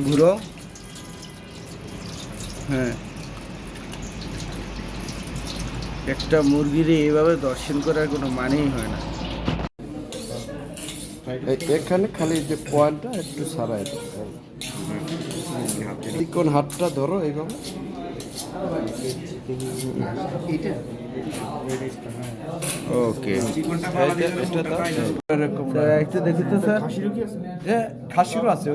ঘুরো। হ্যাঁ, একটা মুরগির এইভাবে দর্শন করার কোনো মানেই হয় না। এখানে খালি যে পয়েন্টটা একটু সারাই কোন হাতটা ধরো এইভাবে। ওকে, একটু দেখি তো স্যার। হ্যাঁ, খাসিরও আছে,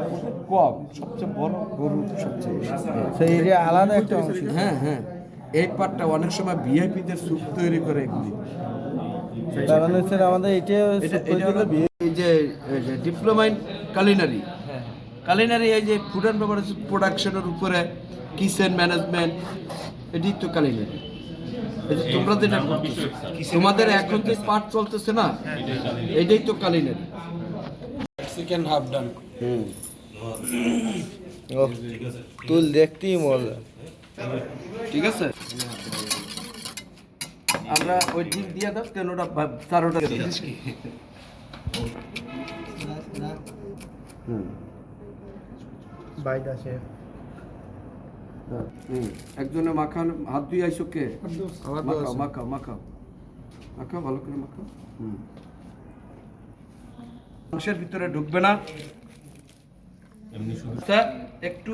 কম, সবচেয়ে বড় গরু সবচেয়ে বেশি। সেই এরিয়া আলাদা একটা অংশ। হ্যাঁ হ্যাঁ, এই পার্টটা অনেক সময় ভিআইপিদের স্যুপ তৈরি করে এগুলি। তার মানে স্যার আমাদের এটা হলো এই যে ডিপ্লোমা ইন কালিনারি। কালিনারি এই যে ফুড অ্যান্ড বেভারেজ প্রোডাকশনের উপরে কিচেন ম্যানেজমেন্ট, এটাই তো কালিনারি। এই যে তোমরা যেটা করতেছো, তোমাদের এখন যে পার্ট চলতেছে না, এটাই তো কালিনারি। চিকেন হাফ ডান। তুল দেখতেই মজা। ঠিক আছে, আমরা ওই ডিম দিয়ে দাও, তেলোটা চারোটা দিস কি। বাইট আছে। একজনে মাখান হাত ধুয়ে আইসো কে? মাখাও মাখাও মাখাও মাখাও, ভালো করে মাখাও। মাংসের ভিতরে ঢুকবে না একটু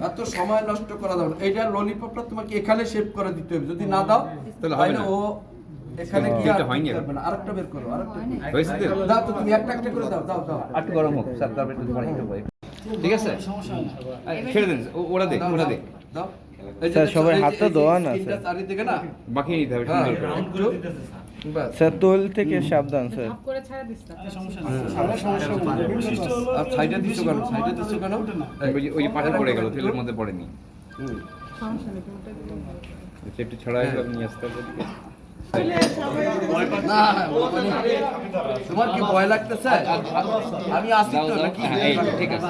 এত সময় নষ্ট করা যাবে না। এইটা ললিপপটা তোমাকে এখানে শেভ করে দিতে হবে, যদি না দাও তাহলে ও এখানে কি আর হয়নি। আরেকটা বের করো, আরেকটা হয়েছে দাও তো, তুমি একটা একটা করে দাও দাও দাও। একটু গরম হোক স্যার, তারপরে একটু পানি দেবো। ঠিক আছে, ছেড়ে দেন, ওরা দে ওরা দে দাও। স্যার সবাই হাতটা ধোয়া না স্যার, চারিদিকে না মাখিয়ে নিতে হবে। স্যার তোল থেকে সাবধান স্যার। আর সাইডে দিছো কেন? সাইডে দিছো কেন? ওই যে পাশে পড়ে গেল, তেলের মধ্যে পড়েনি। একটু ছড়াই নিয়ে আসতে হবে। না, তোমার কি ভয় লাগতেছে? আমি আসি তো নাকি? ঠিক আছে,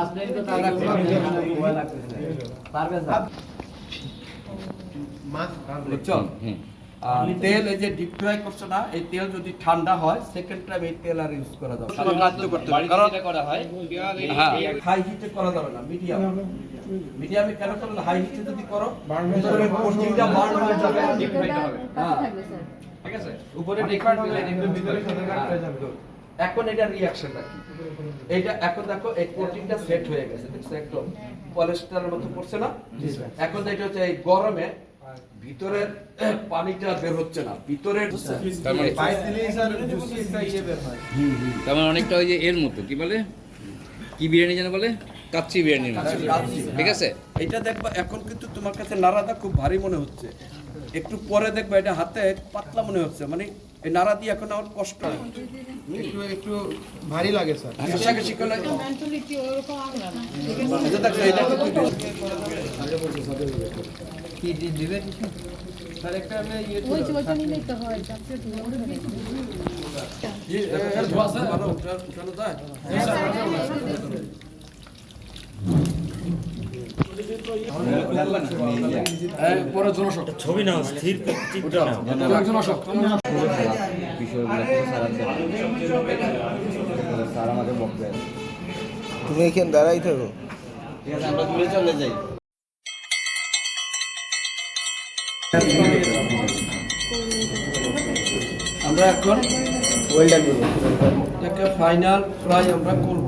বুঝছো? আর তেল এই যে ডিপ ফ্রাই করছো না, এই তেল যদি ঠান্ডা হয়, সেকেন্ড টাইম এই তেল আর ইউজ করা যাবে না। কাজ করতে হবে, কারণ করা হয় হাই হিটে করা যাবে না, মিডিয়াম। মিডিয়ামে কেন করলে, হাই হিটে যদি করো তাহলে প্রোটিনটা বার্ন হয়ে যাবে, ডিপ ফ্রাইটা হবে। হ্যাঁ, ঠিক আছে, উপরে রিফাইন্ড দিলে একদম ভিতরে হয়ে যাবে। এখন এটা রিঅ্যাকশনটা কি? এইটা এখন দেখো এই প্রোটিনটা সেট হয়ে গেছে, দেখছো একদম কোলেস্টেরলের মতো পড়ছে না। এখন এটা হচ্ছে এই গরমে ভিতরের পানিটা বের হচ্ছে না, ভিতরের তার মানে অনেকটা ওই যে এর মতো কি বলে, কি বিরিয়ানি যেন বলে, কাচ্চি বিরিয়ানির মতো। ঠিক আছে, এটা দেখবা এখন কিন্তু তোমার কাছে নাড়াটা খুব ভারী মনে হচ্ছে, একটু পরে দেখবা এটা হাতে পাতলা মনে হচ্ছে, মানে এই নাড়া দিয়ে এখন আমার কষ্ট একটু একটু ভারী লাগে স্যার। ঘষাঘষি করলে কি দিবে স্যার? একটা আমি ইয়ে ওই ওইটা নিলেই তো হয়, তারপরে উঠানো যায়। ছবি নাও, স্থির স্যার আমাদের বকবে। তুমি এখানে দাঁড়াই থাকো। ঠিক আছে, আমরা দূরে চলে যাই। আমরা এখন ওয়েলডান করব, এটাকে ফাইনাল ফ্রাই আমরা করব।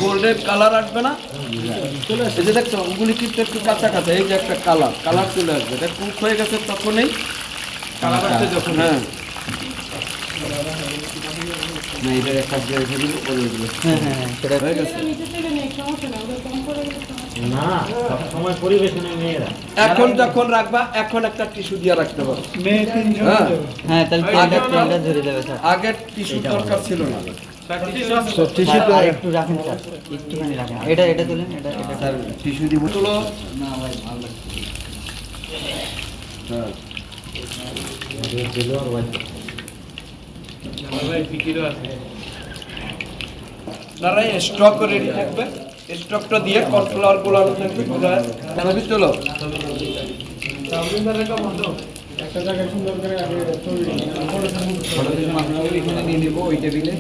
গোল্ডেন কালার আসবে না, এই যে দেখছো ওগুলি কিন্তু একটু কাঁচা কাঁচা, এই যে একটা কালার কালার চলে আসবে, এটা কুক হয়ে গেছে তখনই কালার আসছে যখন। হ্যাঁ না, এটার একটা সেটা হয়ে গেছে। না, সব সময় পরিবেশনে মেয়েরা। এখন যখন রাখবা, এখন একটা টিস্যু দিয়ে রাখতে পারো। হ্যাঁ হ্যাঁ, তাহলে তেলটা ধরে যাবে স্যার। আগের টিস্যু দরকার ছিল না। টিস্যুটা একটু রাখেন স্যার, একটুখানি রাখেন। এটা তুলেন, এটা স্যার টিস্যু দিব তোলো। না ভাই ভালো লাগছে। হ্যাঁ আপনারা স্টক রেডি থাকবে, স্টকটা দিয়ে কর্নফ্লাওয়ার গুলানো থাকবে, গুলা চলো। ফটো থেকে আপনাকে এখানে নিয়ে নেবো ওই টেবিলে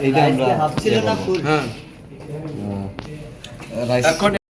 এইটা আমরা হ্যাঁ